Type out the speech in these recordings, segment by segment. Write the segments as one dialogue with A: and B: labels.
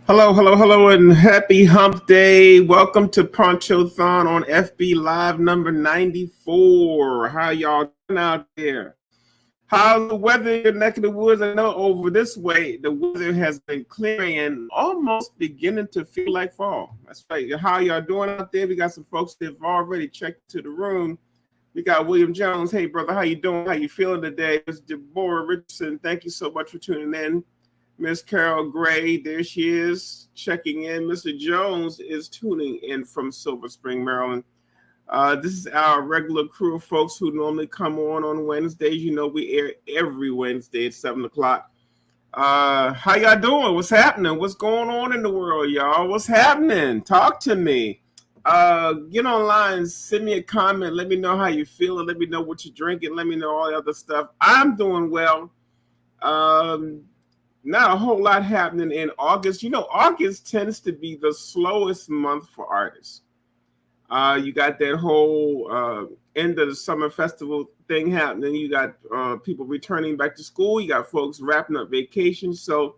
A: Hello, hello, hello, and happy hump day. Welcome to Ponchothon on FB Live number 94. How y'all doing out there? How's the weather in your neck of the woods? I know over this way, the weather has been clearing and almost beginning to feel like fall. That's right. How y'all doing out there? We got some folks that have already checked to the room. We got William Jones. Hey, brother, how you doing? How you feeling today? It's Deborah Richardson. Thank you so much for tuning in. Miss Carol Gray, there she is, checking in. Mr. Jones is tuning in from Silver Spring, Maryland. This is our regular crew of folks who normally come on Wednesdays. You know, we air every Wednesday at 7 o'clock. How y'all doing? What's happening? What's going on in the world, y'all? What's happening? Talk to me. Get online, send me a comment. Let me know how you feeling. Let me know what you're drinking. Let me know all the other stuff. I'm doing well. Not a whole lot happening in August. You know, August tends to be the slowest month for artists. You got that whole end of the summer festival thing happening. You got people returning back to school. You got folks wrapping up vacations. So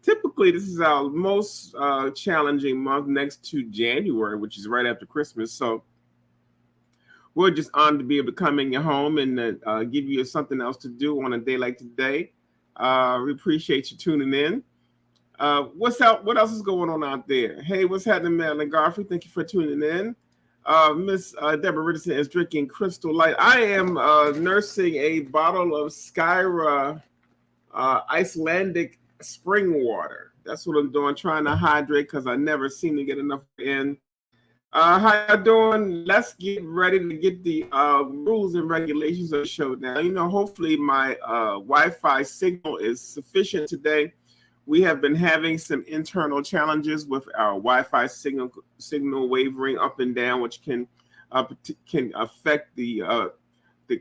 A: typically, this is our most challenging month next to January, which is right after Christmas. So we're just honored to be able to come in your home and give you something else to do on a day like today. We appreciate you tuning in. What's out? What else is going on out there? Hey, what's happening, Madeline Garfield? Thank you for tuning in. Miss Deborah Richardson is drinking Crystal Light. I am nursing a bottle of Skyra Icelandic spring water. That's what I'm doing, trying to hydrate because I never seem to get enough in. How y'all doing? Let's get ready to get the rules and regulations of the show now. You know, hopefully my Wi-Fi signal is sufficient today. We have been having some internal challenges with our Wi-Fi signal wavering up and down, which can affect the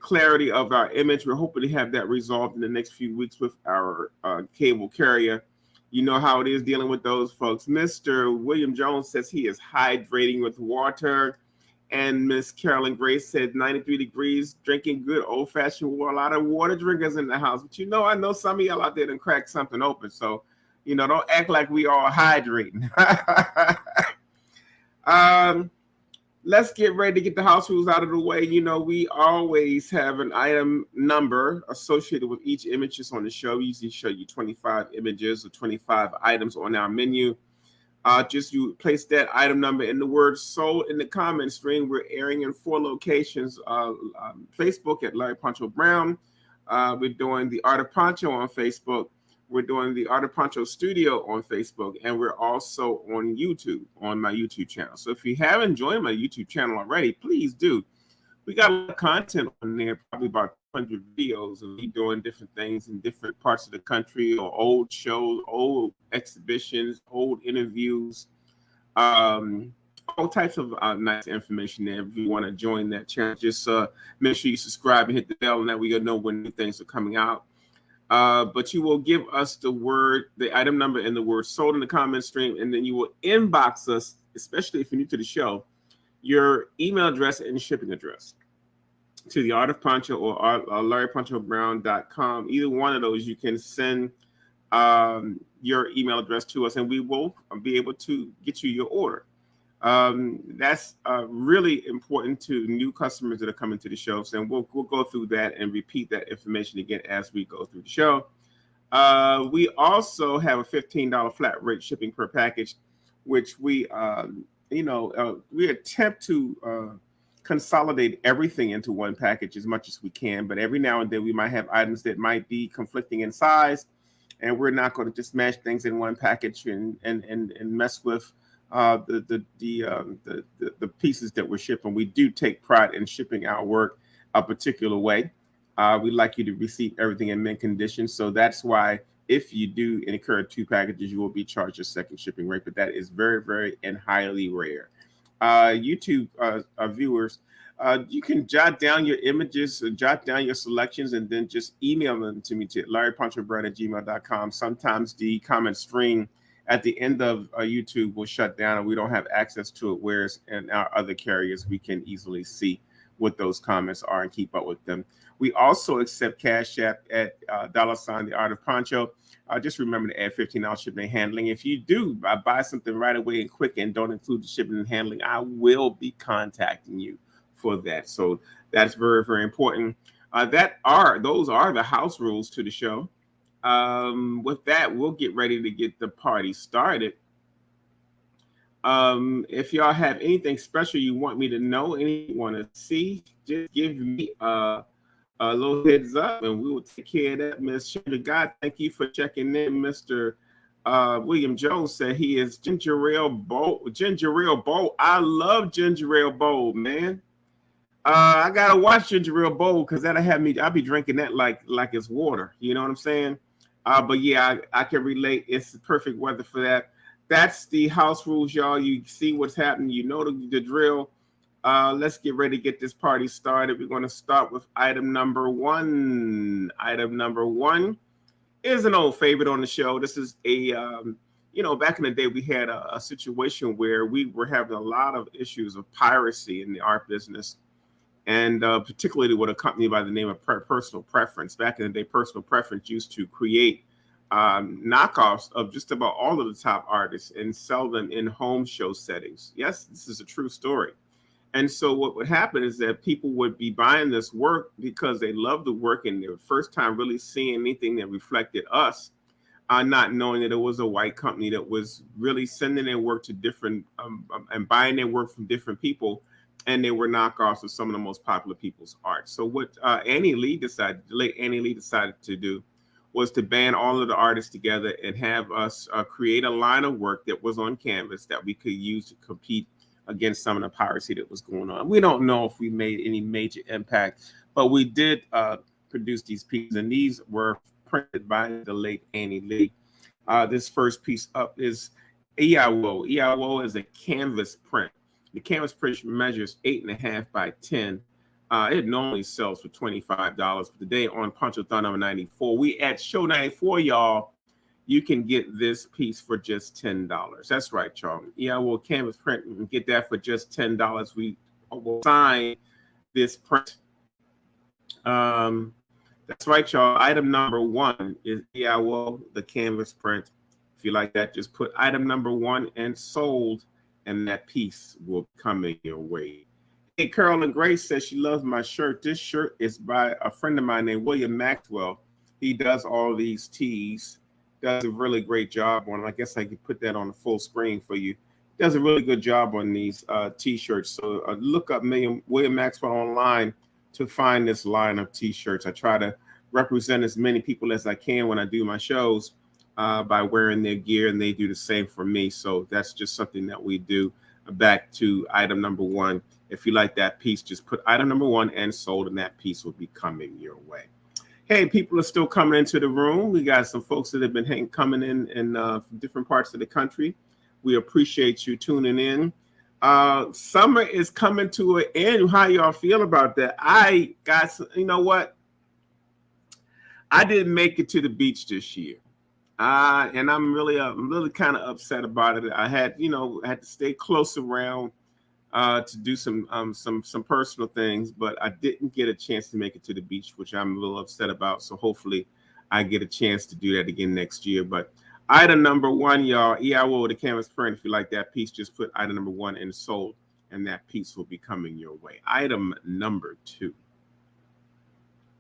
A: clarity of our image. We're hoping to have that resolved in the next few weeks with our cable carrier. You know how it is dealing with those folks. Mr. William Jones says he is hydrating with water. And Miss Carolyn Grace said 93 degrees, drinking good old-fashioned water. A lot of water drinkers in the house. But you know, I know some of y'all out there done crack something open. So, you know, don't act like we all hydrating. Let's get ready to get the house rules out of the way. You know, we always have an item number associated with each image that's on the show. We usually show you 25 images or 25 items on our menu. Just you place that item number in the word sold in the comment stream. We're airing in 4 locations. Facebook at Larry Poncho Brown. We're doing the Art of Poncho on Facebook. We're doing the Art of Poncho Studio on Facebook, and we're also on YouTube, on my YouTube channel. So if you haven't joined my YouTube channel already, please do. We got a lot of content on there, probably about 100 videos of me doing different things in different parts of the country, or old shows, old exhibitions, old interviews, all types of nice information there. If you want to join that channel, just make sure you subscribe and hit the bell, and that we know when new things are coming out. But you will give us the item number and the word sold in the comment stream, and then you will inbox us, especially if you're new to the show, your email address and shipping address to the Art of Poncho or LarryPonchoBrown.com. Either one of those, you can send your email address to us, and we will be able to get you your order. That's really important to new customers that are coming to the show. So we'll go through that and repeat that information again as we go through the show. We also have a $15 flat rate shipping per package, which we attempt to consolidate everything into one package as much as we can. But every now and then we might have items that might be conflicting in size, and we're not going to just smash things in one package and mess with the pieces that we're shipping. We do take pride in shipping our work a particular way. We'd like you to receive everything in mint condition. So that's why if you do incur 2 packages, you will be charged a second shipping rate. But that is very, very and highly rare. YouTube viewers, you can jot down your images, jot down your selections, and then just email them to me to LarryPonchoBrown@gmail.com. Sometimes the comment stream at the end of YouTube will shut down and we don't have access to it, whereas in our other carriers we can easily see what those comments are and keep up with them. We also accept Cash App at $ the art of Poncho. Just remember to add $15 shipping and handling. If you do buy something right away and quick and don't include the shipping and handling, I will be contacting you for that. So that's very, very important. Those are the house rules to the show. With that, we'll get ready to get the party started. If y'all have anything special you want me to know, anything you want to see, just give me a little heads up and we will take care of that. Miss Chandra God, thank you for checking in. Mr. William Jones said he is ginger ale bowl. I love ginger ale bowl, man. I gotta watch ginger ale bowl because that'll have me. I'll be drinking that like it's water. You know what I'm saying? But yeah, I can relate. It's the perfect weather for that. That's the house rules, y'all. You see what's happening. You know the drill. Let's get ready to get this party started. We're going to start with item number one. Item number one is an old favorite on the show. This is back in the day, we had a situation where we were having a lot of issues of piracy in the art business, and particularly with a company by the name of Personal Preference. Back in the day, Personal Preference used to create knockoffs of just about all of the top artists and sell them in home show settings. Yes, this is a true story. And so what would happen is that people would be buying this work because they loved the work and their first time really seeing anything that reflected us, not knowing that it was a white company that was really sending their work to different and buying their work from different people, and they were knockoffs of some of the most popular people's art. So what the late Annie Lee decided to do was to band all of the artists together and have us create a line of work that was on canvas that we could use to compete against some of the piracy that was going on. We don't know if we made any major impact, but we did produce these pieces, and these were printed by the late Annie Lee. This first piece up is Iawo. Iawo is a canvas print. The canvas print measures 8.5 by 10. It normally sells for $25, but today on Ponchothon number 94, we at show 94, y'all, you can get this piece for just $10. That's right, y'all. Yeah, we'll canvas print and get that for just $10. We will sign this print. That's right, y'all. Item number one is the canvas print. If you like that, just put item number one and sold, and that piece will be coming your way. Hey, Carolyn Grace says she loves my shirt. This shirt is by a friend of mine named William Maxwell. He does all these tees. Does a really great job on. I guess I could put that on the full screen for you. Does a really good job on these t-shirts. So look up William Maxwell online to find this line of t-shirts. I try to represent as many people as I can when I do my shows by wearing their gear, and they do the same for me. So that's just something that we do. Back to item number one. If you like that piece, just put item number one and sold, and that piece will be coming your way. Hey, people are still coming into the room. We got some folks that have been coming in from different parts of the country. We appreciate you tuning in. Summer is coming to an end. How y'all feel about that? I got some, you know what? I didn't make it to the beach this year. And I'm really kind of upset about it. I had to stay close around to do some personal things, but I didn't get a chance to make it to the beach, which I'm a little upset about. So hopefully I get a chance to do that again next year. But item number one, y'all, EIO, the canvas print. If you like that piece, just put item number one and sold, and that piece will be coming your way. Item number two.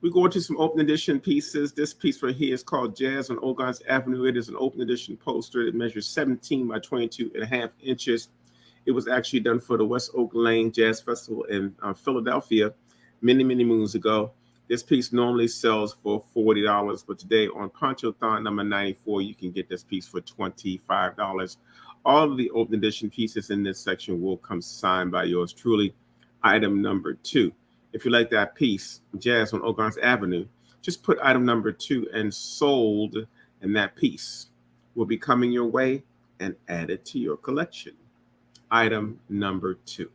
A: We go into some open edition pieces. This piece right here is called Jazz on Ogontz Avenue. It is an open edition poster. It measures 17 by 22.5 inches. It was actually done for the West Oak Lane Jazz Festival in Philadelphia many, many moons ago. This piece normally sells for $40, but today on Ponchothon number 94, you can get this piece for $25. All of the open edition pieces in this section will come signed by yours truly. Item number two. If you like that piece, Jazz on Ogontz Avenue, just put item number two and sold, and that piece will be coming your way and added to your collection. Item number two.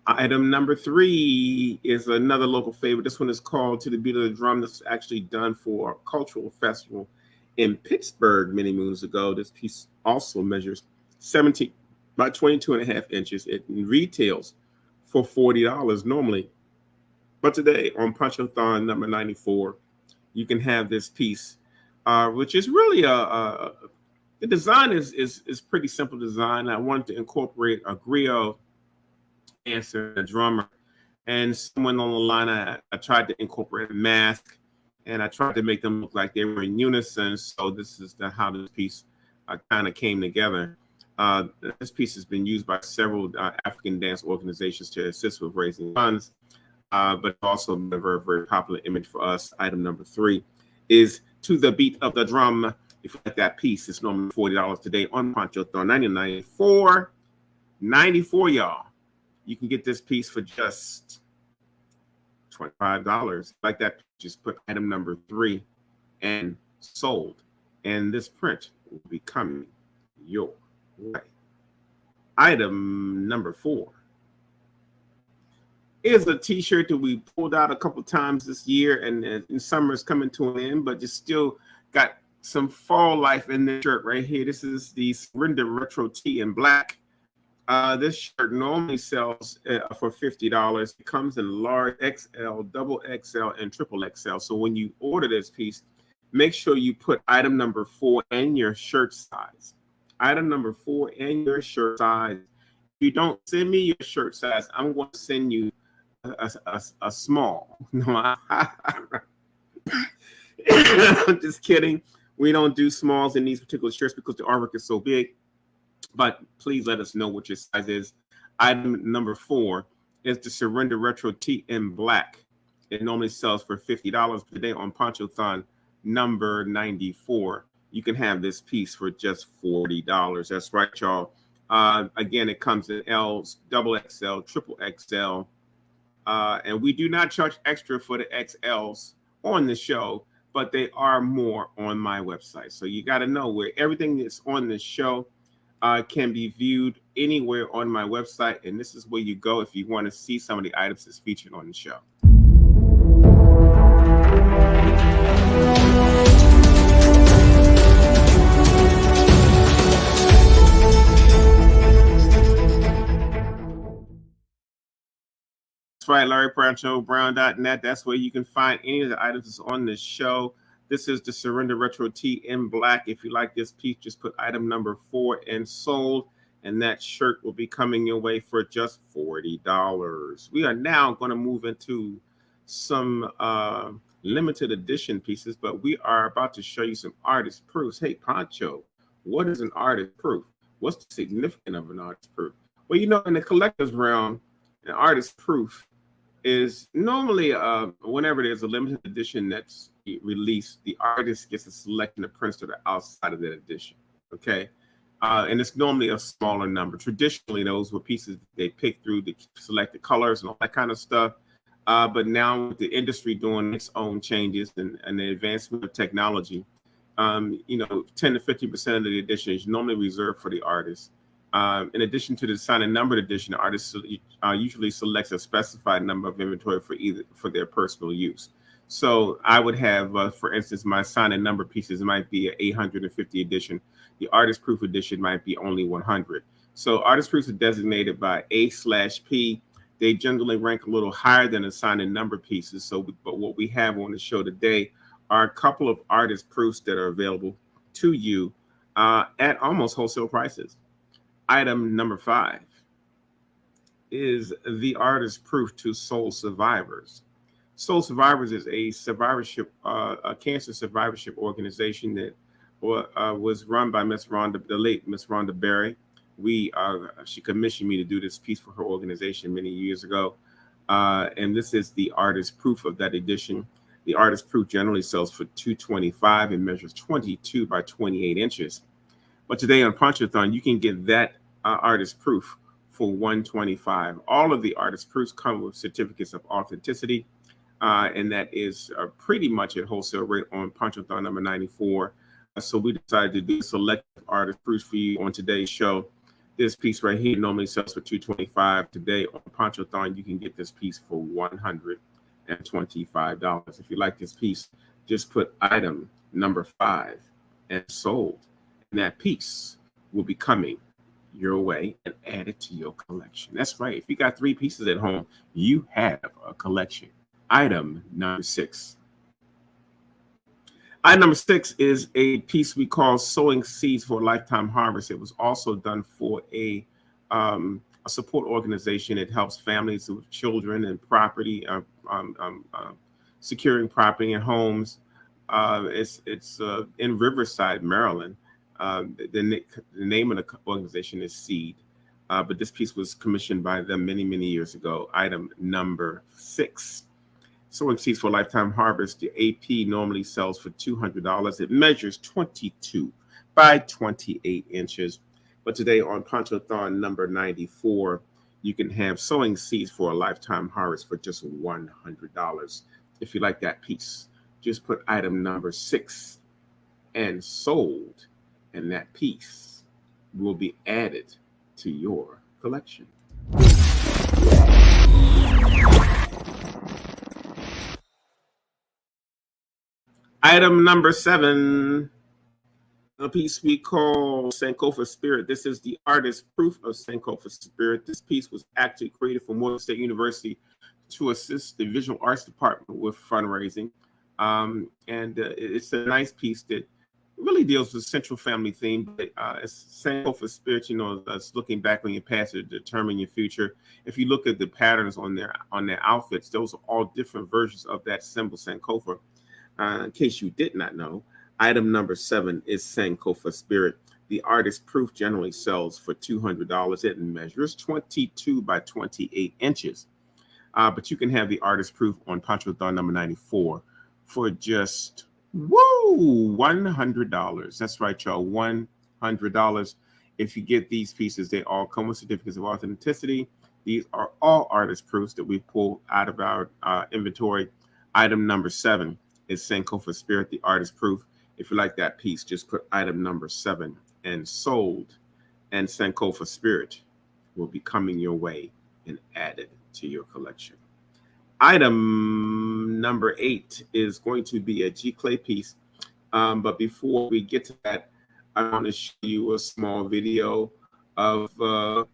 A: Item number three is another local favorite. This one is called To the Beat of the Drum. This was actually done for a cultural festival in Pittsburgh many moons ago. This piece also measures 17 by 22.5 inches. It retails for $40 normally. But today on Ponchothon number 94, you can have this piece, which is really the design is pretty simple design. I wanted to incorporate a griot dancer, a drummer, and someone on the line. I tried to incorporate a mask, and I tried to make them look like they were in unison. So this is how this piece kind of came together. This piece has been used by several African dance organizations to assist with raising funds, but also been a very, very popular image for us. Item number 3 is To the Beat of the Drum. If you like that piece, it's normally $40 today on Ponchothon 94, y'all. You can get this piece for just $25. Like that, just put item number 3 and sold. And this print will be coming your way. Item number 4 is a t-shirt that we pulled out a couple times this year, and summer is coming to an end, but just still got some fall life in this shirt right here. This is the Surrender Retro Tee in black. This shirt normally sells for $50. It comes in large XL, double XL, and triple XL. So when you order this piece, make sure you put item number 4 and your shirt size. Item number 4 and your shirt size. If you don't send me your shirt size, I'm going to send you a small. No, I'm just kidding. We don't do smalls in these particular shirts because the artwork is so big. But please let us know what your size is. Item number 4 is the Surrender Retro Tee in black. It normally sells for $50 today on Ponchothon number 94. You can have this piece for just $40. That's right, y'all. Again, it comes in L's, double XL, triple XL. And we do not charge extra for the XLs on the show, but they are more on my website. So you got to know where everything that's on the show can be viewed anywhere on my website. And this is where you go if you want to see some of the items that's featured on the show. That's right, Larry Brancho, Brown.net. That's where you can find any of the items that's on the show. This is the Surrender Retro Tee in black. If you like this piece, just put item number 4 and sold, and that shirt will be coming your way for just $40. We are now going to move into some limited edition pieces, but we are about to show you some artist proofs. Hey, Poncho, what is an artist proof? What's the significance of an artist proof? Well, you know, in the collector's realm, an artist proof is normally whenever there's a limited edition that's released, the artist gets a selection of prints that are outside of that edition. Okay, and it's normally a smaller number. Traditionally, those were pieces they picked through to select the colors and all that kind of stuff. But now with the industry doing its own changes and the advancement of technology, 10 to 50% of the edition is normally reserved for the artist. In addition to the signed and numbered edition, the artist usually selects a specified number of inventory for their personal use. So I would have, for instance, my signed and numbered pieces might be an 850 edition. The artist proof edition might be only 100. So artist proofs are designated by A/P. They generally rank a little higher than the signed and numbered pieces. But what we have on the show today are a couple of artist proofs that are available to you at almost wholesale prices. Item number 5 is the artist proof to Soul Survivors. Soul Survivors is a survivorship, a cancer survivorship organization that was run by the late Miss Rhonda Berry. She commissioned me to do this piece for her organization many years ago, and this is the artist proof of that edition. The artist proof generally sells for $225 and measures 22 by 28 inches. But today on Ponchothon, you can get that artist proof for $125. All of the artist proofs come with certificates of authenticity, and that is pretty much at wholesale rate on Ponchothon number 94. So we decided to do selective artist proofs for you on today's show. This piece right here normally sells for $225. Today on Ponchothon, you can get this piece for $125. If you like this piece, just put item number 5 and sold. And that piece will be coming your way and add it to your collection. That's right. If you got 3 pieces at home, you have a collection. Item number 6. Item number 6 is a piece we call Sowing Seeds for a Lifetime Harvest. It was also done for a support organization. It helps families with children and property, securing property and homes. It's in Riverside, Maryland. The name of the organization is Seed, but this piece was commissioned by them many, many years ago. Item number 6. Sowing Seeds for a Lifetime Harvest. The AP normally sells for $200. It measures 22 by 28 inches. But today on Ponchothon number 94, you can have Sowing Seeds for a Lifetime Harvest for just $100. If you like that piece, just put item number 6 and sold, and that piece will be added to your collection. Item number 7, a piece we call Sankofa Spirit. This is the artist proof of Sankofa Spirit. This piece was actually created for Morgan State University to assist the visual arts department with fundraising. It's a nice piece that really deals with central family theme, but it's Sankofa Spirit, that's looking back on your past to determine your future. If you look at the patterns on their outfits, those are all different versions of that symbol, Sankofa. In case you did not know, item number 7 is Sankofa Spirit. The artist proof generally sells for $200. It measures 22 by 28 inches. But you can have the artist proof on Ponchothon number 94 for just, $100. That's right, y'all, $100. If you get these pieces, they all come with certificates of authenticity. These are all artist proofs that we pulled out of our inventory. Item number 7 is Sankofa Spirit, the artist proof. If you like that piece, just put item number 7 and sold, and Sankofa Spirit will be coming your way and added to your collection. Item number 8 is going to be a G clay piece. But before we get to that, I want to show you a small video of a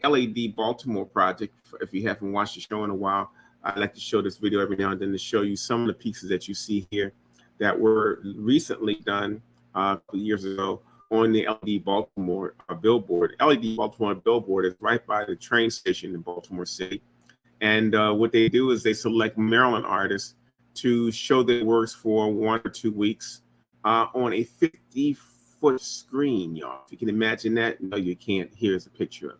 A: LED Baltimore project. If you haven't watched the show in a while, I like to show this video every now and then to show you some of the pieces that you see here that were recently done a couple years ago on the LED Baltimore billboard. LED Baltimore billboard is right by the train station in Baltimore City. And what they do is they select Maryland artists to show their works for 1 or 2 weeks on a 50-foot screen, y'all. If you can imagine that, no, you can't. Here's a picture of it.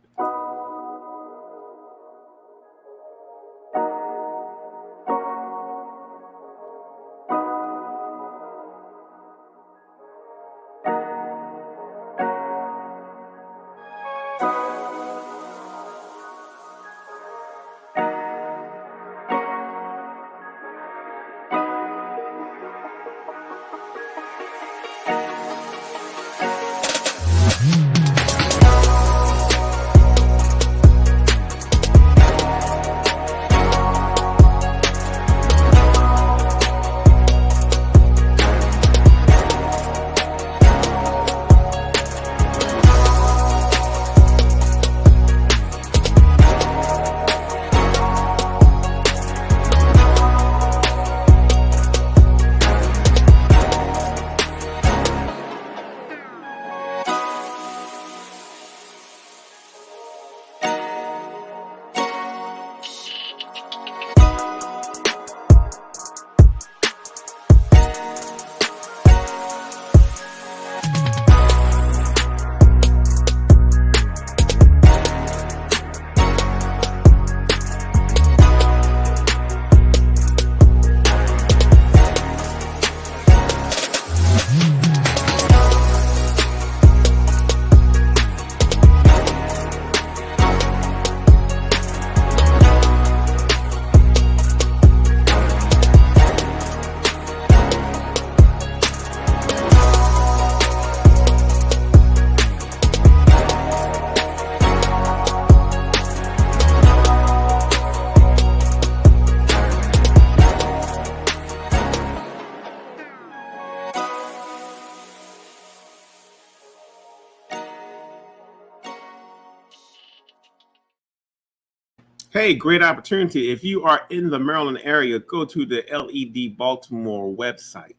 A: Hey, great opportunity. If you are in the Maryland area, go to the LED Baltimore website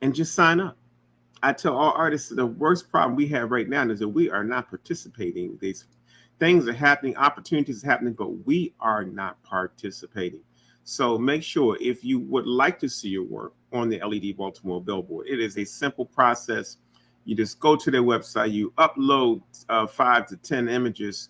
A: and just sign up. I tell all artists the worst problem we have right now is that we are not participating. These things are happening, opportunities are happening, but we are not participating. So make sure if you would like to see your work on the LED Baltimore billboard, it is a simple process. You just go to their website, you upload 5 to 10 images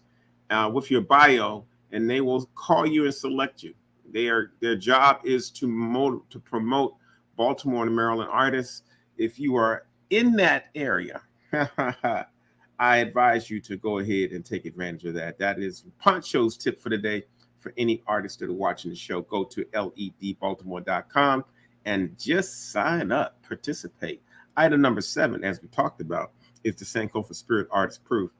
A: with your bio, and they will call you and select you. Their job is to promote Baltimore and Maryland artists. If you are in that area, I advise you to go ahead and take advantage of that. That is Poncho's tip for the day for any artists that are watching the show. Go to ledbaltimore.com and just sign up, participate. Item number 7, as we talked about, is the Sankofa Spirit Artist Proof.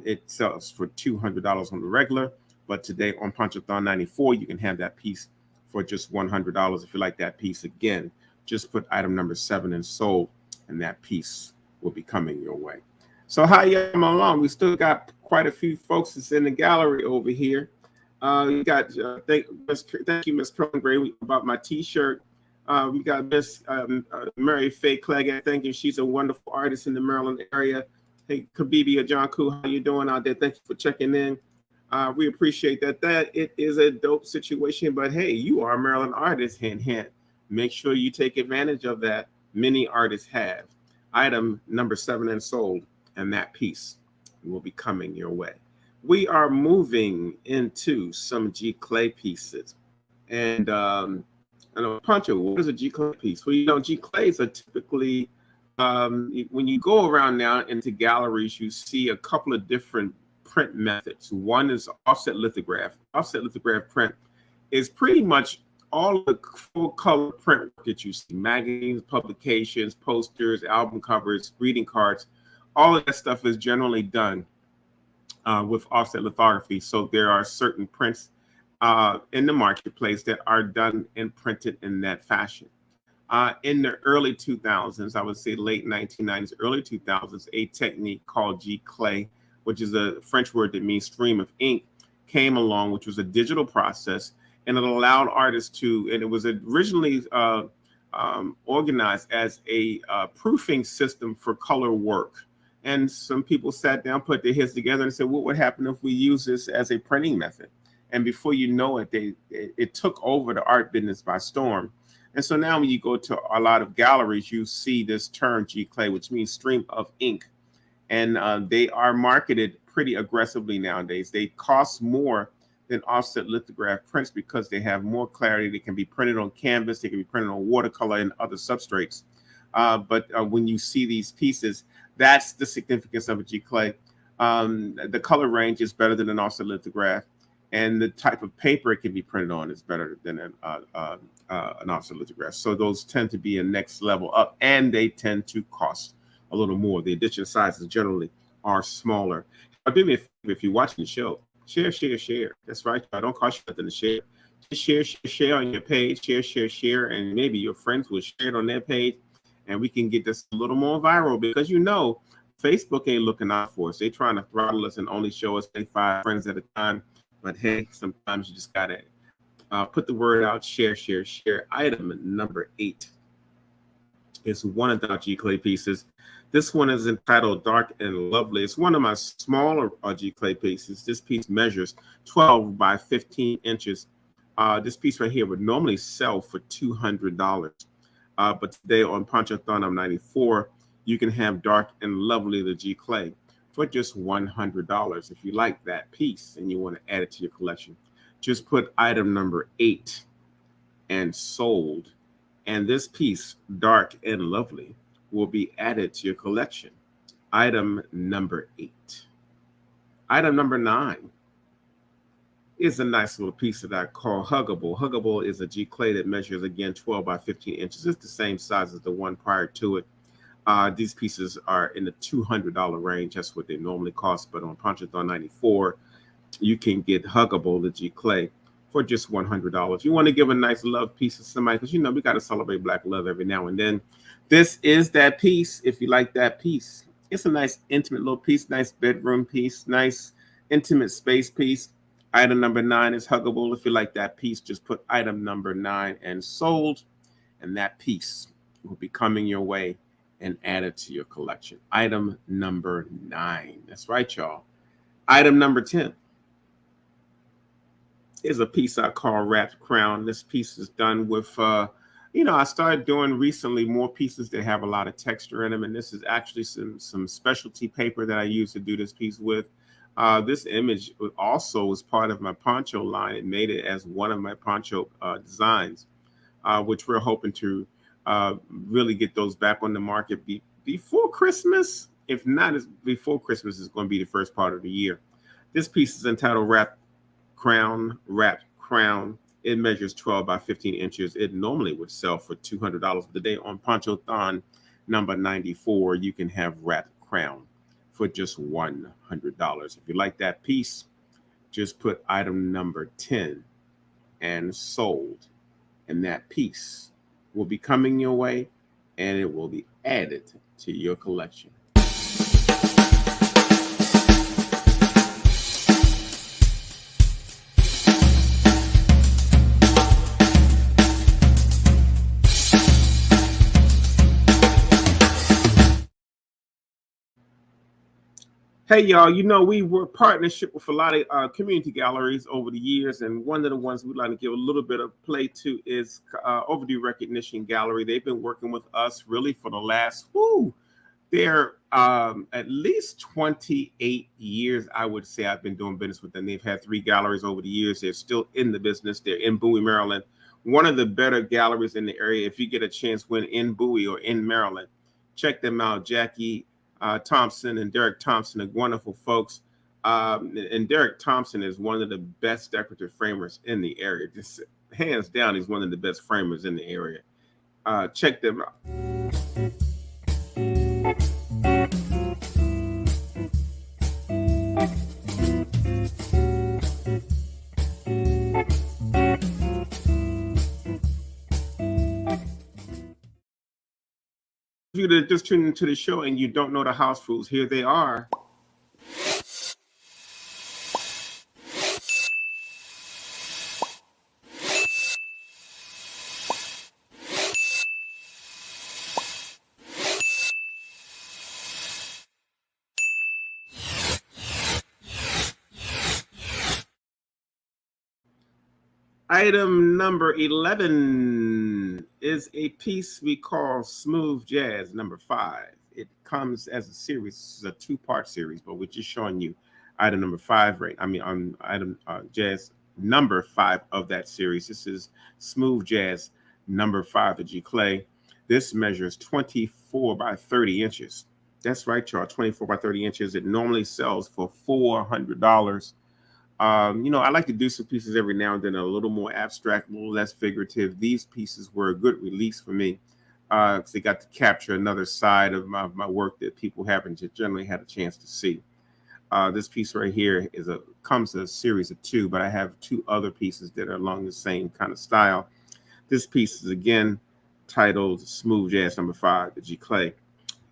A: It sells for $200 on the regular, but today on Ponchothon 94, you can have that piece for just $100. If you like that piece, again, just put item number 7 in sold, and that piece will be coming your way. So how you coming along? We still got quite a few folks that's in the gallery over here. You got thank you, Miss Pelgrim, about my T-shirt. We got Miss Mary Faye Clegg. Thank you. She's a wonderful artist in the Maryland area. Hey, Kabibi or John Koo, how you doing out there? Thank you for checking in. We appreciate that. It is a dope situation, but hey, you are a Maryland artist. Hint, hint. Make sure you take advantage of that. Many artists have. Item number 7 and sold, and that piece will be coming your way. We are moving into some G clay pieces, and I know, Pancho, what is a G clay piece? Well, you know, G clays are typically when you go around now into galleries, you see a couple of different print methods. One is offset lithograph. Offset lithograph print is pretty much all the full color print work that you see, magazines, publications, posters, album covers, greeting cards. All of that stuff is generally done with offset lithography. So there are certain prints in the marketplace that are done and printed in that fashion. In the early 2000s, I would say late 1990s, early 2000s, a technique called G clay, which is a French word that means stream of ink, came along, which was a digital process, and it allowed artists to, and it was originally organized as a proofing system for color work. And some people sat down, put their heads together and said, what would happen if we use this as a printing method? And before you know it, it took over the art business by storm. And so now when you go to a lot of galleries, you see this term G clay, which means stream of ink. And they are marketed pretty aggressively nowadays. They cost more than offset lithograph prints because they have more clarity. They can be printed on canvas. They can be printed on watercolor and other substrates. But when you see these pieces, that's the significance of a G clay. The color range is better than an offset lithograph, and the type of paper it can be printed on is better than an offset lithograph. So those tend to be a next level up, and they tend to cost a little more. The edition sizes generally are smaller. Do me a favor, if you're watching the show, share, share, share. That's right. I don't cost you nothing to share. Just share, share, share on your page. Share, share, share, and maybe your friends will share it on their page, and we can get this a little more viral because you know Facebook ain't looking out for us. They're trying to throttle us and only show us 5 friends at a time. But hey, sometimes you just gotta put the word out. Share, share, share. Item number 8 is one of the G clay pieces. This one is entitled Dark and Lovely. It's one of my smaller G clay pieces. This piece measures 12 by 15 inches. This piece right here would normally sell for $200. But today on Ponchothon 94, you can have Dark and Lovely, the G clay, for just $100. If you like that piece and you want to add it to your collection, just put item number 8 and sold. And this piece, Dark and Lovely, will be added to your collection. Item number 8. Item number 9 is a nice little piece that I call Huggable. Huggable is a G clay that measures, again, 12 by 15 inches. It's the same size as the one prior to it. These pieces are in the $200 range. That's what they normally cost. But on Ponchothon 94, you can get Huggable, the G clay, for just $100. You want to give a nice love piece to somebody, because you know we got to celebrate Black love every now and then. This is that piece. If you like that piece, it's a nice intimate little piece, nice bedroom piece, nice intimate space piece. Item number 9 is huggable. If you like that piece, just put item number 9 and sold, and that piece will be coming your way and added to your collection. Item number 9. That's right, y'all. Item number 10 is a piece I call Wrapped Crown. This piece is done with, I started doing recently more pieces that have a lot of texture in them, and this is actually some specialty paper that I use to do this piece with. This image also was part of my poncho line. It made it as one of my poncho designs, which we're hoping to really get those back on the market before Christmas. If not, before Christmas is going to be the first part of the year. This piece is entitled Wrapped Crown. It measures 12 by 15 inches. It normally would sell for $200, but today on Ponchothon number 94, you can have Wrapped Crown for just $100. If you like that piece, just put item number 10 and sold, and that piece will be coming your way, and it will be added to your collection. Hey, y'all, we were partnership with a lot of community galleries over the years, and one of the ones we'd like to give a little bit of play to is Overdue Recognition Gallery. They've been working with us really for the last, they're at least 28 years, I would say I've been doing business with them. They've had 3 galleries over the years. They're still in the business. They're in Bowie, Maryland. One of the better galleries in the area. If you get a chance when in Bowie or in Maryland, check them out. Jackie Thompson and Derek Thompson are wonderful folks. And Derek Thompson is one of the best decorative framers in the area. Just hands down, he's one of the best framers in the area. Check them out. You that just tuned into the show and you don't know the house rules, here they are. Item number 11 is a piece we call Smooth Jazz number 5. It comes as a series. This is a 2-part series, but we're just showing you item number 5 item jazz number 5 of that series. This is Smooth Jazz number 5 of G Clay. This measures 24 by 30 inches. That's right, y'all, 24 by 30 inches. It normally sells for $400. I like to do some pieces every now and then, a little more abstract, a little less figurative. These pieces were a good release for me because they got to capture another side of my work that people haven't generally had a chance to see. This piece right here comes in a series of 2, but I have 2 other pieces that are along the same kind of style. This piece is again titled Smooth Jazz number 5, the G Clay.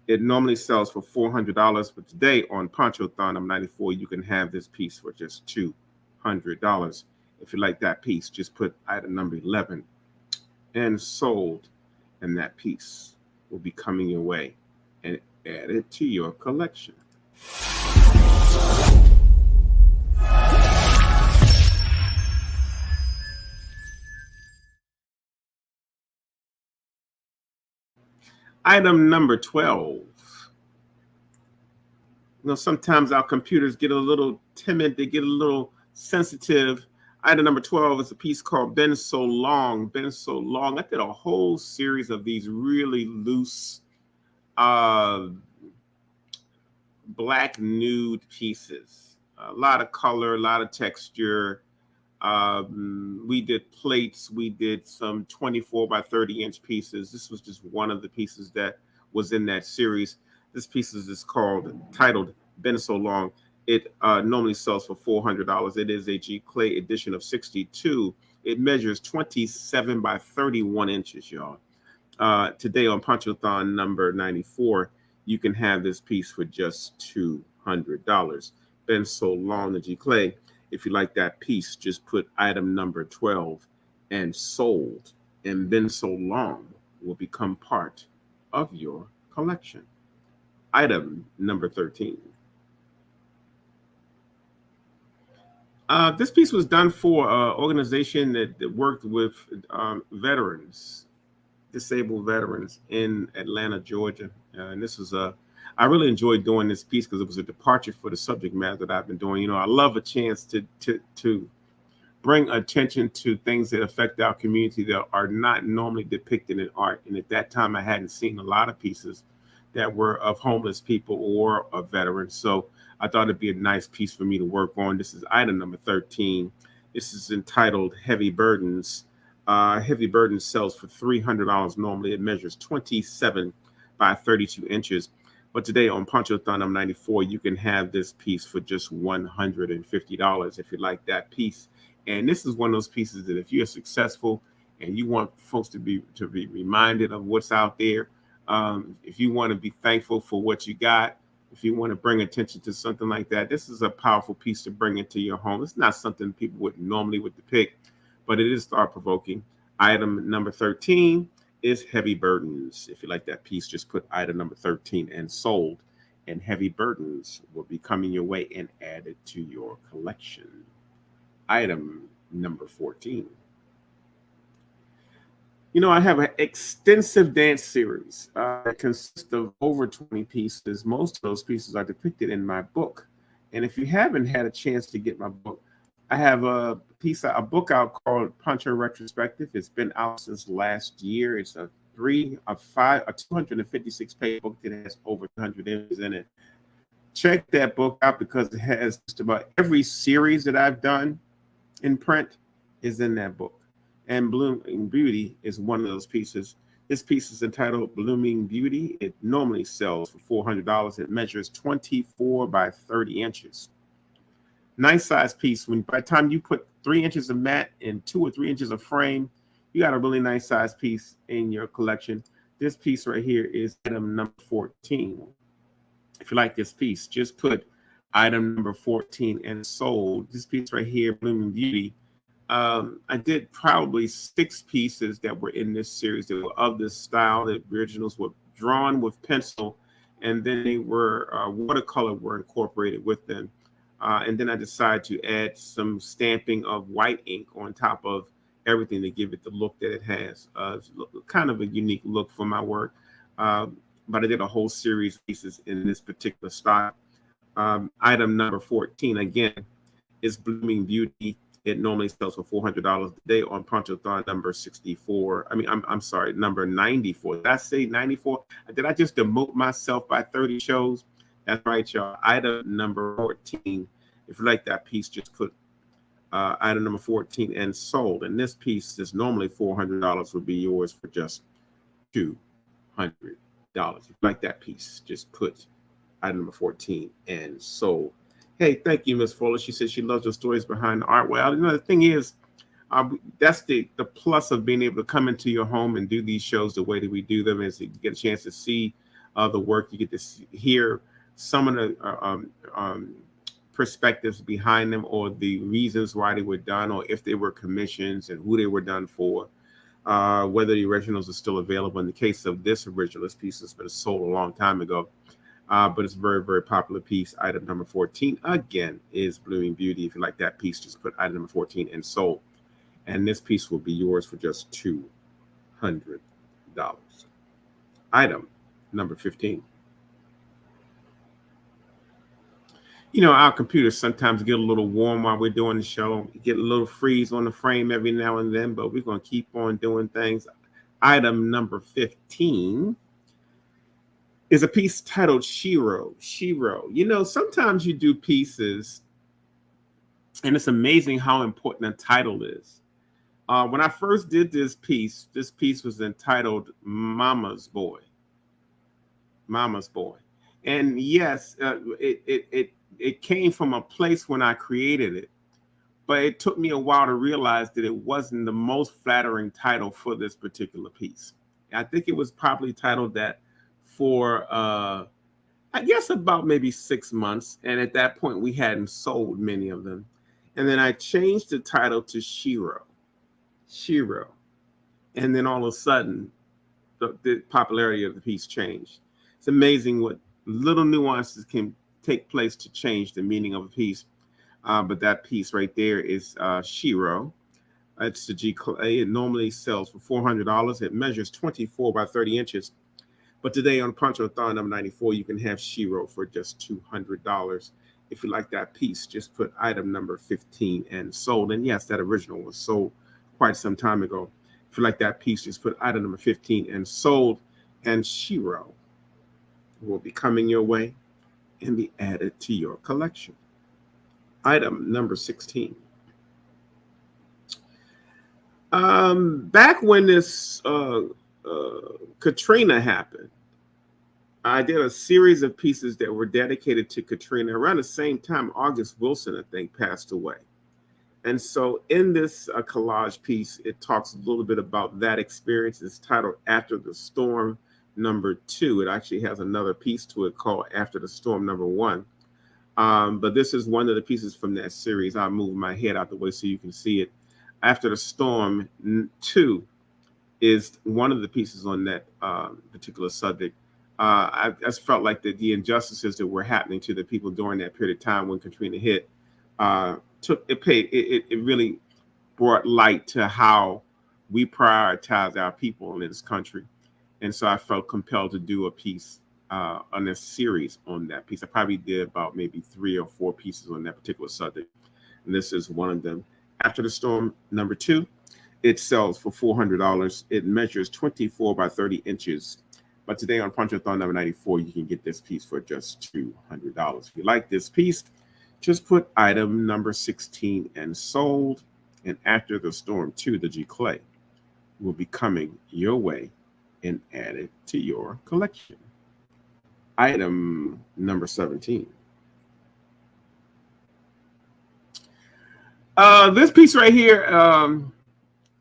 A: It normally sells for $400, but today on Ponchothon number 94, you can have this piece for just $200. If you like that piece, just put item number 11 and sold, and that piece will be coming your way and added to your collection. Item number 12. Sometimes our computers get a little timid, they get a little sensitive. Item number 12 is a piece called Been So Long. Been So Long. I did a whole series of these really loose black nude pieces. A lot of color, a lot of texture. We did plates. We did some 24 by 30 inch pieces. This was just one of the pieces that was in that series. This piece is titled Been So Long. It normally sells for $400. It is a G Clay edition of 62. It measures 27 by 31 inches, y'all. Today on Ponchothon number 94, you can have this piece for just $200. Been So Long, the G Clay. If you like that piece, just put item number 12 and sold, and Been So Long will become part of your collection. Item number 13. This piece was done for an organization that worked with veterans, disabled veterans in Atlanta, Georgia. And this was I really enjoyed doing this piece because it was a departure for the subject matter that I've been doing. You know, I love a chance to bring attention to things that affect our community that are not normally depicted in art. And at that time, I hadn't seen a lot of pieces that were of homeless people or of veterans. So I thought it'd be a nice piece for me to work on. This is item number 13. This is entitled Heavy Burdens. Heavy Burdens sells for $300 normally. It measures 27 by 32 inches. But today on Ponchothon, I'm 94, you can have this piece for just $150 if you like that piece. And this is one of those pieces that if you're successful and you want folks to be reminded of what's out there, if you want to be thankful for what you got, if you want to bring attention to something like that, this is a powerful piece to bring into your home. It's not something people would normally depict, but it is thought provoking. Item number 13 is Heavy Burdens. If you like that piece, just put item number 13 and sold, and Heavy Burdens will be coming your way and added to your collection. Item number 14. You know, I have an extensive dance series that consists of over 20 pieces. Most of those pieces are depicted in my book. And if you haven't had a chance to get my book, I have a book out called Poncho Retrospective. It's been out since last year. It's a 256 page book that has over 100 images in it. Check that book out because it has just about every series that I've done in print is in that book. And Blooming Beauty is one of those pieces. This piece is entitled Blooming Beauty. It normally sells for $400. It measures 24 by 30 inches. Nice size piece. By the time you put 3 inches of mat and 2 or 3 inches of frame, you got a really nice size piece in your collection. This piece right here is item number 14. If you like this piece, just put item number 14 and sold. This piece right here, Blooming Beauty. I did probably 6 pieces that were in this series that were of this style. The originals were drawn with pencil, and then they were watercolor were incorporated with them. And then I decided to add some stamping of white ink on top of everything to give it the look that it has. Kind of a unique look for my work. But I did a whole series of pieces in this particular style. Item number 14, again, is Blooming Beauty. It normally sells for $400 today on Ponchothon number 64. I'm sorry, number 94. Did I say 94? Did I just demote myself by 30 shows? That's right, y'all. Item number 14. If you like that piece, just put item number 14 and sold. And this piece is normally $400 would be yours for just $200. If you like that piece, just put item number 14 and sold. Hey, thank you, Miss Fuller. She said she loves the stories behind the art. Well, you know, the thing is, that's the plus of being able to come into your home and do these shows the way that we do them is you get a chance to see the work. You get to hear some of the perspectives behind them or the reasons why they were done or if they were commissions and who they were done for, whether the originals are still available. In the case of this original, this piece has been sold a long time ago. But it's a very, very popular piece. Item number 14, again, is Blooming Beauty. If you like that piece, just put item number 14 and sold. And this piece will be yours for just $200. Item number 15. You know, our computers sometimes get a little warm while we're doing the show. Get a little freeze on the frame every now and then, but we're going to keep on doing things. Item number 15 is a piece titled Shiro. Shiro. You know, sometimes you do pieces, and it's amazing how important a title is. When I first did this piece was entitled Mama's Boy. Mama's Boy. And yes, it came from a place when I created it, but it took me a while to realize that it wasn't the most flattering title for this particular piece. I think it was probably titled that for I guess about maybe 6 months, and at that point we hadn't sold many of them. And then I changed the title to Shiro. Shiro. And then all of a sudden, the popularity of the piece changed. It's amazing what little nuances can take place to change the meaning of a piece. But that piece right there is Shiro. It's the G clay. It normally sells for $400. It measures 24 by 30 inches. But today on Ponchothon number 94, you can have Shiro for just $200. If you like that piece, just put item number 15 and sold. And yes, that original was sold quite some time ago. If you like that piece, just put item number 15 and sold. And Shiro will be coming your way and be added to your collection. Item number 16. Back when this Katrina happened, I did a series of pieces that were dedicated to Katrina. Around the same time, August Wilson, I think, passed away. And so in this collage piece, it talks a little bit about that experience. It's titled After the Storm number 2. It actually has another piece to it called After the Storm number 1. But this is one of the pieces from that series. I'll move my head out the way so you can see it. After the Storm 2 is one of the pieces on that particular subject. I just felt like the injustices that were happening to the people during that period of time when Katrina hit it really brought light to how we prioritize our people in this country. And so I felt compelled to do a piece on this series on that piece. I probably did about maybe 3 or 4 pieces on that particular subject. And this is one of them. After the Storm number 2, it sells for $400. It measures 24 by 30 inches. But today on Ponchothon number 94, you can get this piece for just $200. If you like this piece, just put item number 16 and sold. And After the Storm 2, the G clay will be coming your way and added to your collection. Item number 17. This piece right here, I'm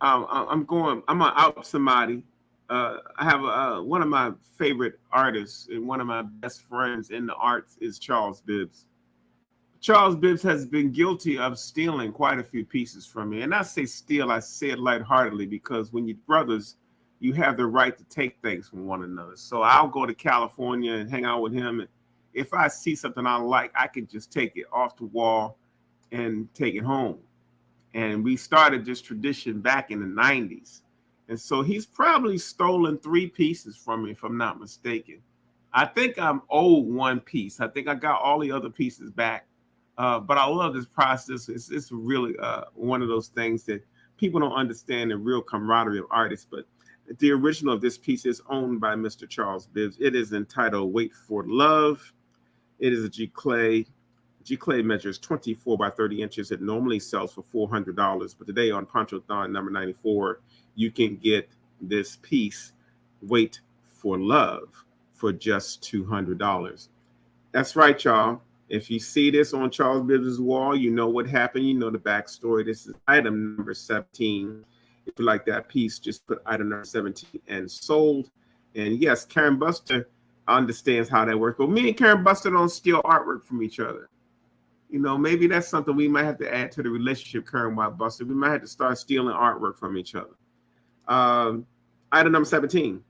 A: gonna out somebody. I have one of my favorite artists and one of my best friends in the arts is Charles Bibbs. Charles Bibbs has been guilty of stealing quite a few pieces from me. And I say steal, I say it lightheartedly because when you're brothers, you have the right to take things from one another. So I'll go to California and hang out with him. And if I see something I like, I can just take it off the wall and take it home. And we started this tradition back in the 90s. And so he's probably stolen 3 pieces from me, if I'm not mistaken. I think I'm owed 1 piece. I think I got all the other pieces back. But I love this process. It's really one of those things that people don't understand the real camaraderie of artists. But the original of this piece is owned by Mr. Charles Bibbs. It is entitled Wait for Love. It is a G clay. G clay measures 24 by 30 inches. It normally sells for $400. But today on Ponchothon number 94, you can get this piece, Wait for Love, for just $200. That's right, y'all. If you see this on Charles Bibbs' wall, you know what happened. You know the backstory. This is item number 17. If you like that piece, just put item number 17 and sold. And yes, Karen Buster understands how that works. But me and Karen Buster don't steal artwork from each other. You know, maybe that's something we might have to add to the relationship, Karen White Buster. We might have to start stealing artwork from each other. Item number 17.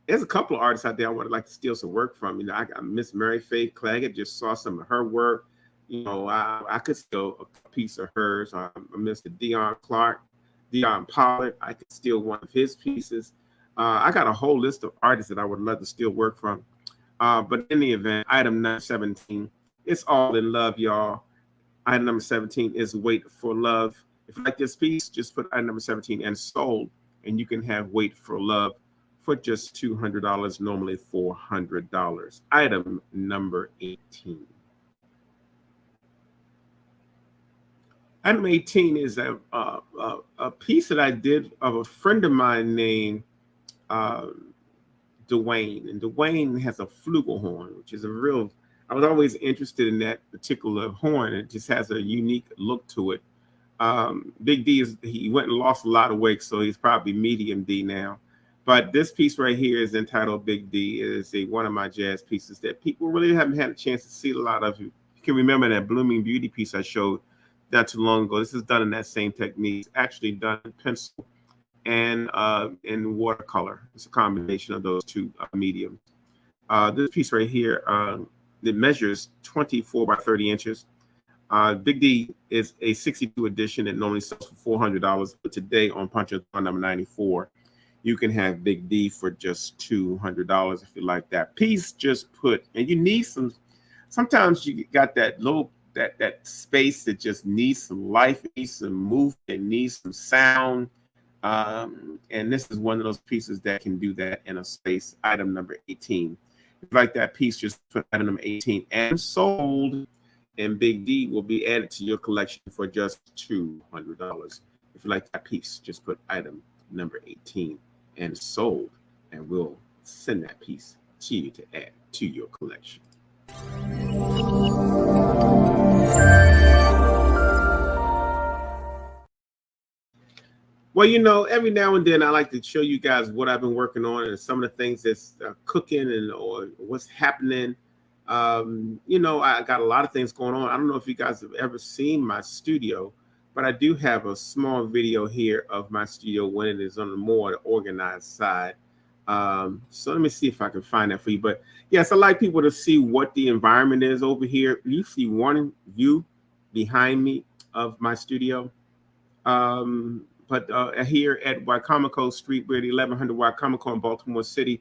A: There's a couple of artists out there I would like to steal some work from. You know, I got Miss Mary Faye Claggett, just saw some of her work. You know, I could steal a piece of hers. Mr. Dion Pollard, I could steal one of his pieces. I got a whole list of artists that I would love to steal work from. But in the event, item number 17, it's all in love, y'all. Item number 17 is Wait for Love. If you like this piece, just put item number 17 and sold, and you can have Wait for Love for just $200, normally $400. Item number 18. Item 18 is a piece that I did of a friend of mine named Dwayne. And Dwayne has a flugelhorn, which is I was always interested in that particular horn. It just has a unique look to it. Big D he went and lost a lot of weight, so he's probably medium D now. But this piece right here is entitled Big D. It is one of my jazz pieces that people really haven't had a chance to see a lot of. You can remember that Blooming Beauty piece I showed not too long ago. This is done in that same technique. It's actually done in pencil and in watercolor. It's a combination of those two mediums. This piece right here, it measures 24 by 30 inches. Big D is a 62 edition. It normally sells for $400, but today on Ponchothon number 94, you can have Big D for just $200 if you like that piece. Just put, and you need some. Sometimes you got that little that space that just needs some life, needs some movement, it needs some sound. And this is one of those pieces that can do that in a space. Item number 18. If you like that piece, just put item number 18 and sold, and Big D will be added to your collection for just $200. If you like that piece, just put item number 18 and sold, and we'll send that piece to you to add to your collection. Well, you know, every now and then I like to show you guys what I've been working on and some of the things that's cooking and or what's happening. You know, I got a lot of things going on. I don't know if you guys have ever seen my studio, but I do have a small video here of my studio when it is on the more organized side. So let me see if I can find that for you. But yes, I like people to see what the environment is over here. You see one view behind me of my studio. But here at Wycomico Street, where the 1100 Wycomico in Baltimore City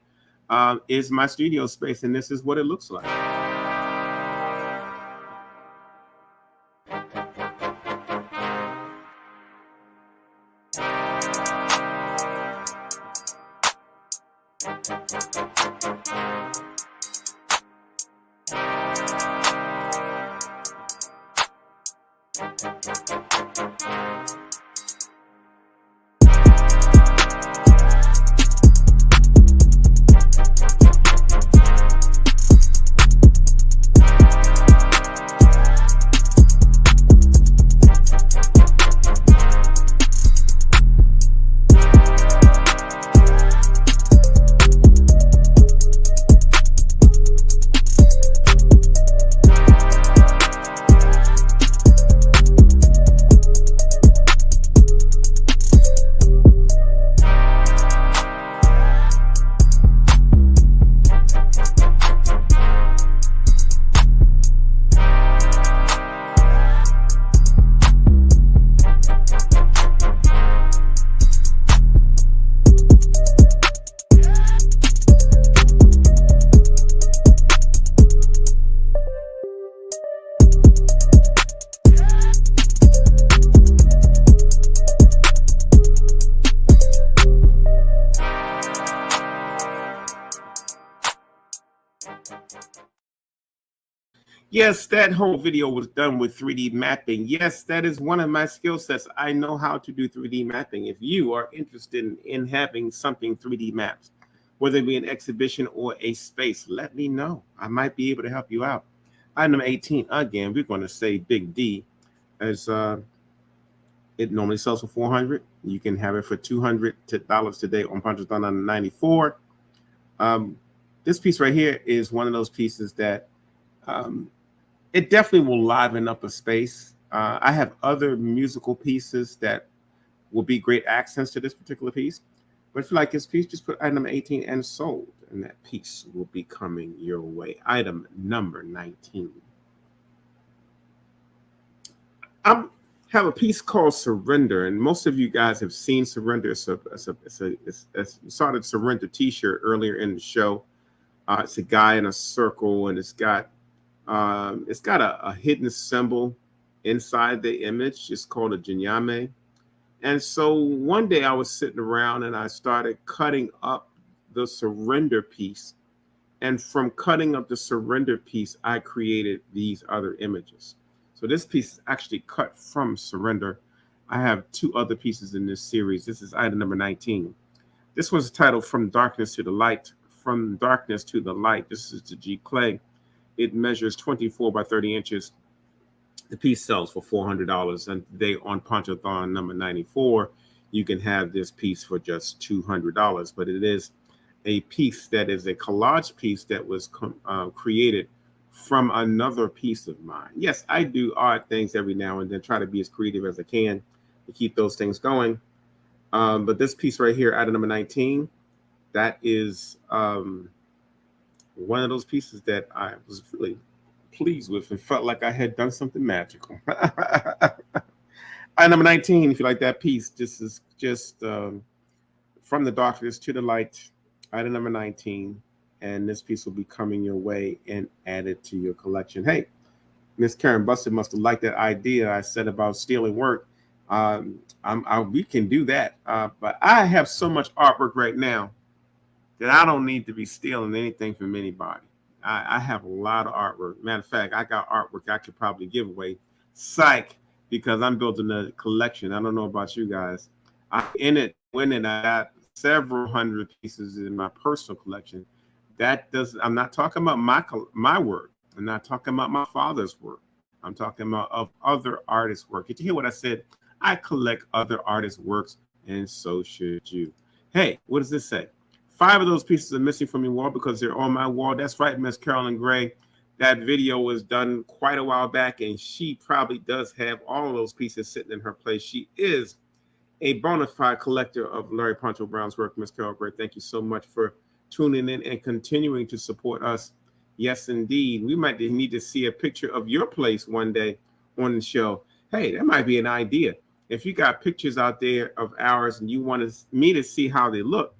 A: is my studio space, and this is what it looks like. Yes, that whole video was done with 3D mapping. Yes, that is one of my skill sets. I know how to do 3D mapping. If you are interested in having something 3D mapped, whether it be an exhibition or a space, let me know. I might be able to help you out. Item 18, again, we're going to say Big D, as it normally sells for $400. You can have it for $200 today on Ponchothon on 94. This piece right here is one of those pieces that it definitely will liven up a space. I have other musical pieces that will be great accents to this particular piece. But if you like this piece, just put item number 18 and sold, and that piece will be coming your way. Item number 19. I have a piece called Surrender, and most of you guys have seen Surrender. It's started Surrender t-shirt earlier in the show. It's a guy in a circle, and it's got a hidden symbol inside the image. It's called a jinyame. And so one day I was sitting around and I started cutting up the surrender piece. And from cutting up the surrender piece, I created these other images. So this piece is actually cut from Surrender. I have two other pieces in this series. This is item number 19. This was titled From Darkness to the Light. From Darkness to the Light. This is the G Clay. It measures 24 by 30 inches. The piece sells for $400. And today on Ponchothon number 94, you can have this piece for just $200. But it is a piece that is a collage piece that was created from another piece of mine. Yes, I do odd things every now and then, try to be as creative as I can to keep those things going. But this piece right here, item number 19, that is one of those pieces that I was really pleased with and felt like I had done something magical. Item number 19, if you like that piece, this is just from the darkness to the light, item number 19. And this piece will be coming your way and added to your collection. Hey, Miss Karen Busted must have liked that idea I said about stealing work. We can do that. But I have so much artwork right now that I don't need to be stealing anything from anybody. I have a lot of artwork. Matter of fact, I got artwork I could probably give away. Psych, because I'm building a collection. I don't know about you guys. I'm in it, winning. I got several hundred pieces in my personal collection. I'm not talking about my work. I'm not talking about my father's work. I'm talking about of other artists' work. Did you hear what I said? I collect other artists' works, and so should you. Hey, what does this say? 5 of those pieces are missing from your wall because they're on my wall. That's right, Miss Carolyn Gray. That video was done quite a while back, and she probably does have all of those pieces sitting in her place. She is a bona fide collector of Larry Poncho Brown's work. Miss Carolyn Gray, thank you so much for tuning in and continuing to support us. Yes, indeed. We might need to see a picture of your place one day on the show. Hey, that might be an idea. If you got pictures out there of ours and you want me to see how they look,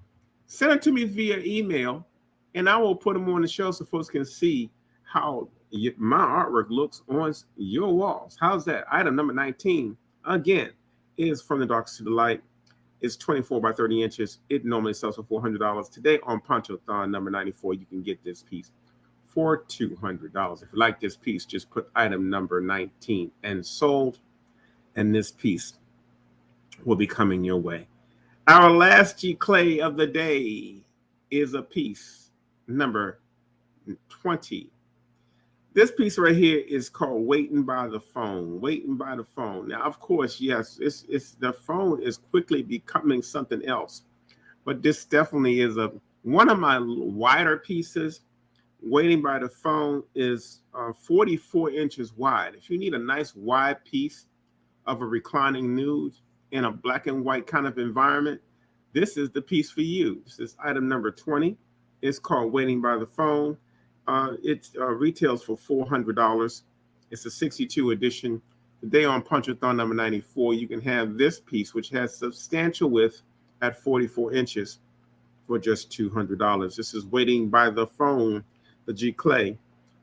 A: send it to me via email, and I will put them on the show so folks can see how my artwork looks on your walls. How's that? Item number 19, again, is From the Darkest to the Light. It's 24 by 30 inches. It normally sells for $400. Today on Ponchothon number 94, you can get this piece for $200. If you like this piece, just put item number 19 and sold, and this piece will be coming your way. Our last G Clay of the day is a piece number 20. This piece right here is called Waiting by the Phone. Waiting by the Phone. Now, of course, yes, it's the phone is quickly becoming something else. But this definitely is one of my wider pieces. Waiting by the Phone is 44 inches wide. If you need a nice wide piece of a reclining nude in a black and white kind of environment, this is the piece for you. This is item number 20. It's called Waiting by the Phone. It retails for $400. It's a 62 edition. Today on Ponchothon number 94, you can have this piece, which has substantial width at 44 inches, for just $200. This is Waiting by the Phone, the G Clay.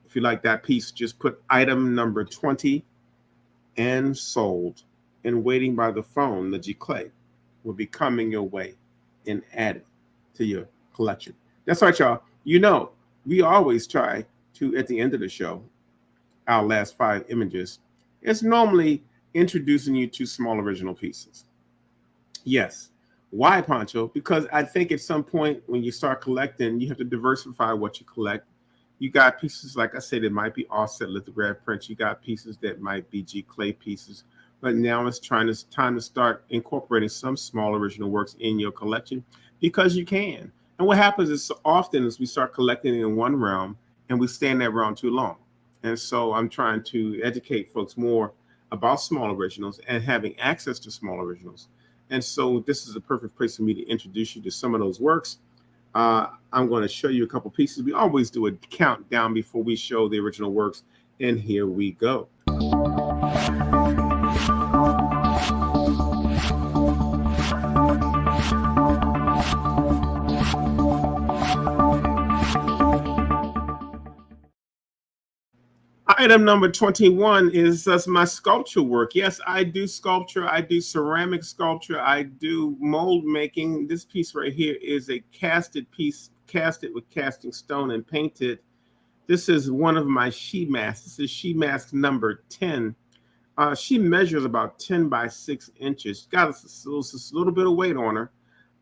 A: If you like that piece, just put item number 20 and sold. And Waiting by the Phone, the G Clay, will be coming your way and added to your collection. That's right, y'all. You know, we always try to, at the end of the show, our last 5 images, it's normally introducing you to small original pieces. Yes. Why, Poncho? Because I think at some point when you start collecting, you have to diversify what you collect. You got pieces, like I said, it might be offset lithograph prints. You got pieces that might be G Clay pieces. But now it's time to start incorporating some small original works in your collection, because you can. And what happens is, so often as we start collecting in one realm and we stay in that realm too long. And so I'm trying to educate folks more about small originals and having access to small originals. And so this is a perfect place for me to introduce you to some of those works. I'm going to show you a couple pieces. We always do a countdown before we show the original works. And here we go. Item number 21 is my sculpture work. Yes, I do sculpture. I do ceramic sculpture. I do mold making. This piece right here is a casted piece, casted with casting stone and painted. This is one of my she masks. This is she mask number 10. She measures about 10 by 6 inches. Got a little bit of weight on her,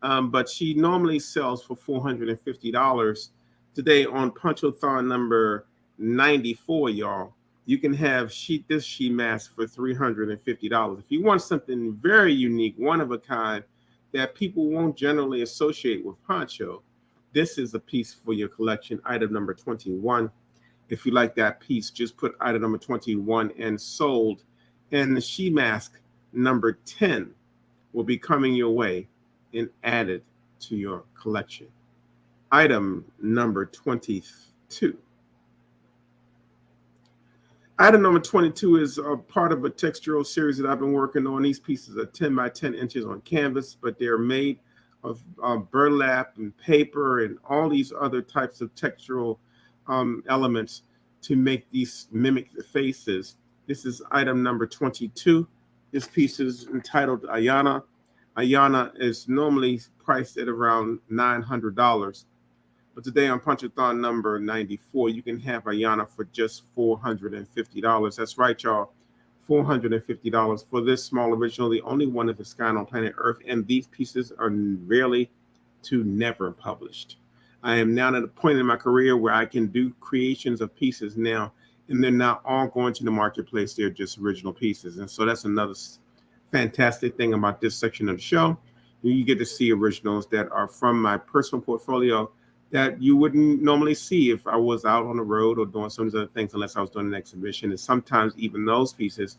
A: but she normally sells for $450. Today on Ponchothon number 94, y'all, you can have this she mask for $350. If you want something very unique, one of a kind, that people won't generally associate with Poncho, this is a piece for your collection. Item number 21 If you like that piece, just put item number 21 and sold. And the she mask number 10 will be coming your way and added to your collection. Item number 22. Item number 22 is a part of a textural series that I've been working on. These pieces are 10 by 10 inches on canvas, but they're made of burlap and paper and all these other types of textural elements to make these mimic the faces. This is item number 22. This piece is entitled Ayana. Ayana is normally priced at around $900. But today on Ponchothon number 94, you can have Ayana for just $450. That's right, y'all. $450 for this small original, the only one of its kind on planet Earth. And these pieces are rarely to never published. I am now at a point in my career where I can do creations of pieces now, and they're not all going to the marketplace. They're just original pieces. And so that's another fantastic thing about this section of the show. You get to see originals that are from my personal portfolio that you wouldn't normally see if I was out on the road or doing some of these other things, unless I was doing an exhibition. And sometimes even those pieces,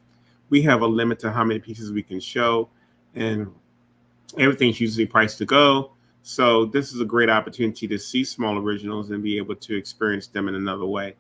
A: we have a limit to how many pieces we can show, and everything's usually priced to go. So this is a great opportunity to see small originals and be able to experience them in another way,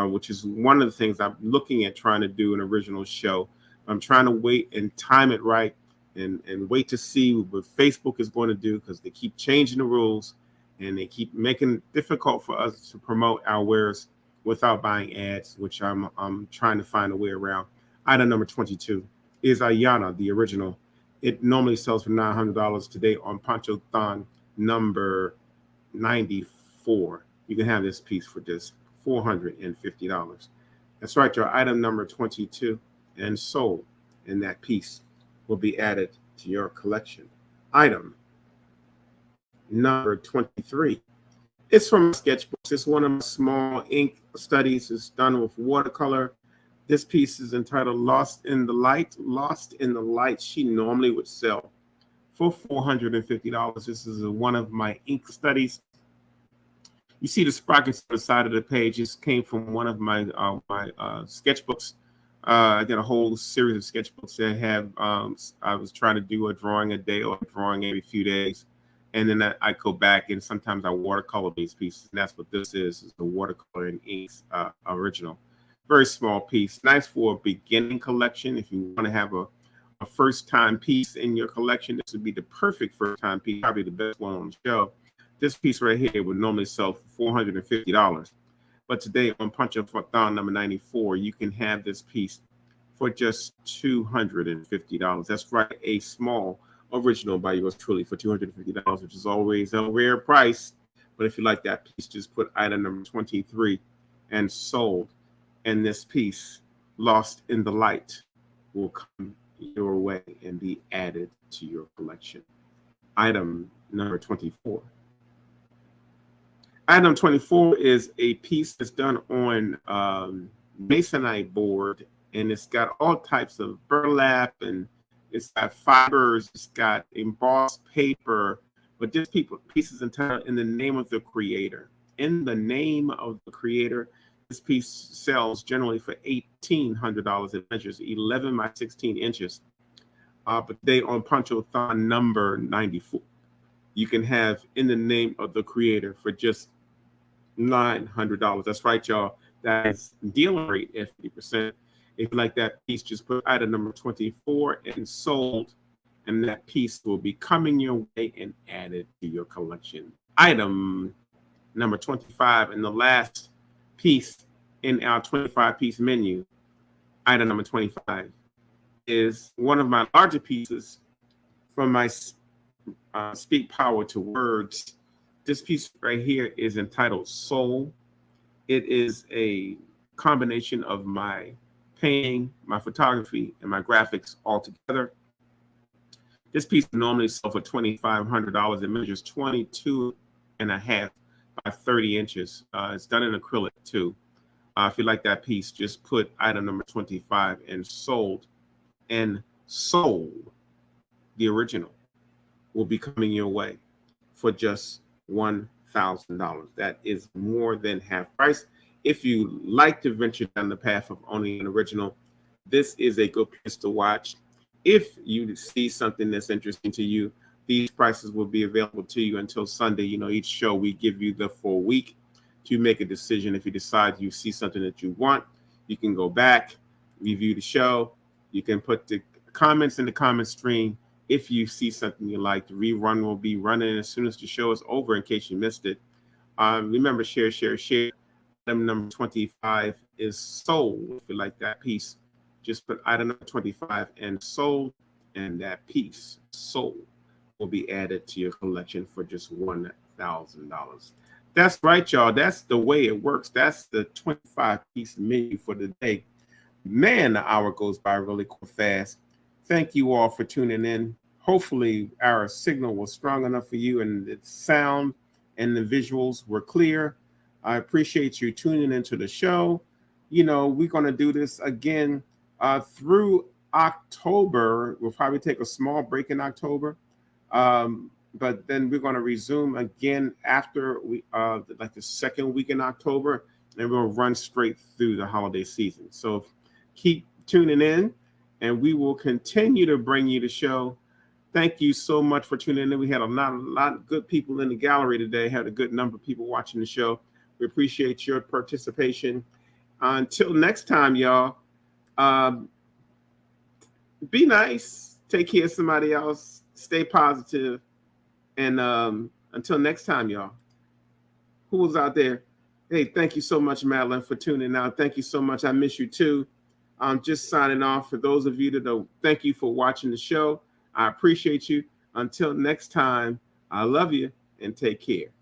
A: which is one of the things I'm looking at trying to do an original show. I'm trying to wait and time it right and wait to see what Facebook is going to do, because they keep changing the rules. And they keep making it difficult for us to promote our wares without buying ads, which I'm trying to find a way around. Item number 22 is Ayana, the original. It normally sells for $900. Today on Ponchothon number 94. You can have this piece for just $450. That's right, your item number 22 and sold, and that piece will be added to your collection. Item number 23. It's from sketchbooks. It's one of my small ink studies. It's done with watercolor. This piece is entitled Lost in the Light. Lost in the Light, she normally would sell for $450. This is one of my ink studies. You see the sprockets on the side of the page. This came from one of my sketchbooks. I did a whole series of sketchbooks that have, I was trying to do a drawing a day or a drawing every few days. And then I go back and sometimes I watercolor these pieces. And that's what this is the watercolor and inks original. Very small piece. Nice for a beginning collection. If you want to have a first time piece in your collection, this would be the perfect first time piece, probably the best one on the show. This piece right here would normally sell for $450. But today on Ponchothon number 94, you can have this piece for just $250. That's right, a small original by yours truly for $250, which is always a rare price. But if you like that piece, just put item number 23 and sold. And this piece, Lost in the Light, will come your way and be added to your collection. Item number 24. Item 24 is a piece that's done on masonite board, and it's got all types of burlap, and it's got fibers, it's got embossed paper, but this piece is entitled In the Name of the Creator. In the Name of the Creator, this piece sells generally for $1,800. It measures 11 by 16 inches. But today on Ponchothon number 94, you can have In the Name of the Creator for just $900. That's right, y'all. That is deal rate at 50%. If you like that piece, just put item number 24 and sold, and that piece will be coming your way and added to your collection. Item number 25, and the last piece in our 25-piece menu, item number 25, is one of my larger pieces from my Speak Power to Words. This piece right here is entitled Soul. It is a combination of my painting, my photography, and my graphics all together. This piece normally sells for $2,500. It measures 22.5 by 30 inches. It's done in acrylic too. If you like that piece, just put item number 25 and sold. And sold, the original, will be coming your way for just $1,000. That is more than half price. If you like to venture down the path of owning an original, this is a good place to watch. If you see something that's interesting to you, these prices will be available to you until Sunday. Each show we give you the full week to make a decision. If you decide you see something that you want, you can go back, review the show. You can put the comments in the comment stream. If you see something you like, the rerun will be running as soon as the show is over in case you missed it. Remember, share, share, share. Item number 25 is sold. If you like that piece, just put item number 25 and sold, and that piece sold will be added to your collection for just $1,000. That's right, y'all. That's the way it works. That's the 25-piece menu for the day. Man, the hour goes by really fast. Thank you all for tuning in. Hopefully, our signal was strong enough for you, and the sound and the visuals were clear. I appreciate you tuning into the show. We're going to do this again through October. We'll probably take a small break in October, but then we're going to resume again after we like the second week in October, and we'll run straight through the holiday season. So keep tuning in, and we will continue to bring you the show. Thank you so much for tuning in. We had a lot of good people in the gallery today. Had a good number of people watching the show. We appreciate your participation. Until next time, y'all, be nice. Take care of somebody else. Stay positive. And until next time, y'all. Who was out there? Hey, thank you so much, Madeline, for tuning out. Thank you so much. I miss you too. I'm just signing off. For those of you that know, thank you for watching the show. I appreciate you. Until next time, I love you and take care.